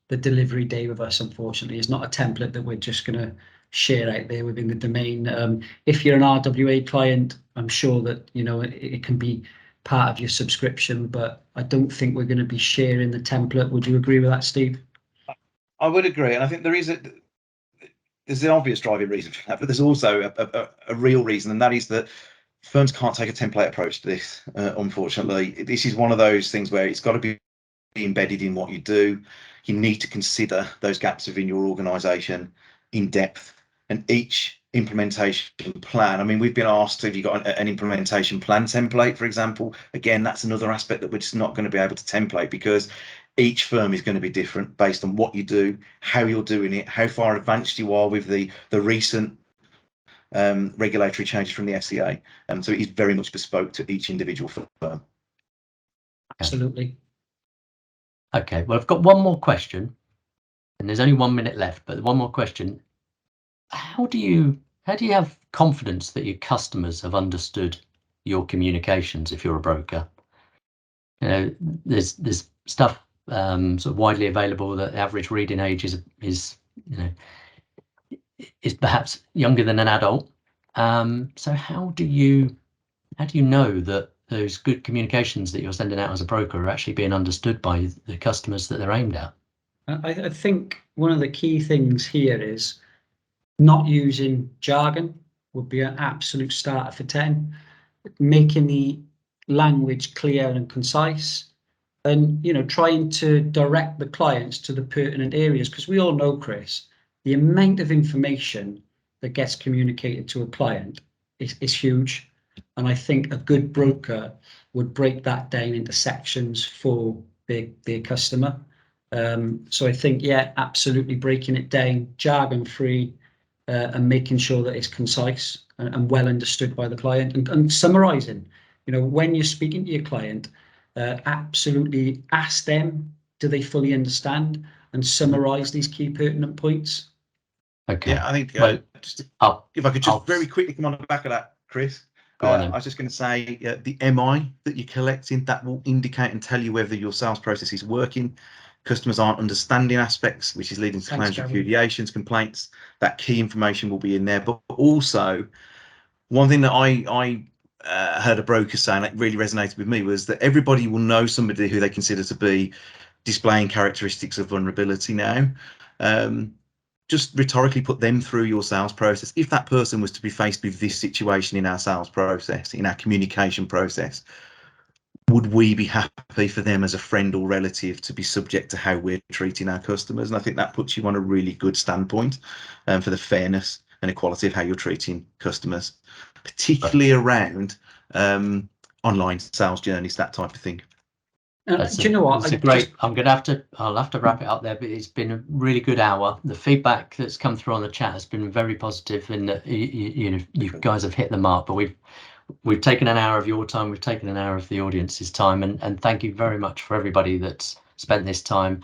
the delivery day with us, unfortunately. It's not a template that we're just going to share out there within the domain. If you're an RWA client, I'm sure that it can be part of your subscription, but I don't think we're going to be sharing the template. Would you agree with that, Steve? I would agree, and I think there's an obvious driving reason for that, but there's also a real reason, and that is that firms can't take a template approach to this. Unfortunately, this is one of those things where it's got to be embedded in what you do. You need to consider those gaps within your organisation in depth, and each implementation plan. I mean, we've been asked, have you got an implementation plan template, for example? Again, that's another aspect that we're just not going to be able to template, because each firm is going to be different based on what you do, how you're doing it, how far advanced you are with the recent regulatory changes from the FCA. So it is very much bespoke to each individual firm. Absolutely. Okay, well, I've got one more question, and there's only 1 minute left, but one more question. How do you have confidence that your customers have understood your communications if you're a broker? There's stuff sort of widely available that the average reading age is perhaps younger than an adult. So how do you know that those good communications that you're sending out as a broker are actually being understood by the customers that they're aimed at? I think one of the key things here is not using jargon would be an absolute starter for 10. Making the language clear and concise, and trying to direct the clients to the pertinent areas, because we all know, Chris, the amount of information that gets communicated to a client is huge. And I think a good broker would break that down into sections for their customer. So I think, yeah, absolutely breaking it down, jargon-free, and making sure that it's concise and well understood by the client, and summarising. When you're speaking to your client, absolutely ask them, do they fully understand, and summarise these key pertinent points. Okay. Yeah, I think if I could just very quickly come on the back of that, Chris. I was just going to say the MI that you're collecting, that will indicate and tell you whether your sales process is working. Customers aren't understanding aspects, which is leading to claims, repudiations, complaints. That key information will be in there. But also, one thing that I heard a broker saying that really resonated with me was that everybody will know somebody who they consider to be displaying characteristics of vulnerability now. Just rhetorically put them through your sales process. If that person was to be faced with this situation in our sales process, in our communication process, would we be happy for them as a friend or relative to be subject to how we're treating our customers? And I think that puts you on a really good standpoint for the fairness and equality of how you're treating customers, particularly around online sales journeys, that type of thing. Do you know what? I'll have to wrap it up there, but it's been a really good hour. The feedback that's come through on the chat has been very positive, and you guys have hit the mark. But we've taken an hour of your time, we've taken an hour of the audience's time, and thank you very much for everybody that's spent this time.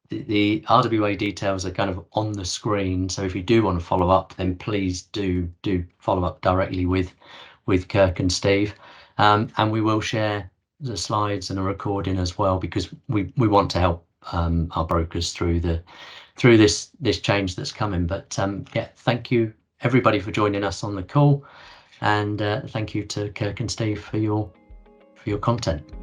The RWA details are kind of on the screen, so if you do want to follow up, then please do follow up directly with Kirk and Steve, and we will share the slides and a recording as well, because we want to help our brokers through this change that's coming. But yeah, thank you everybody for joining us on the call, and thank you to Kirk and Steve for your content.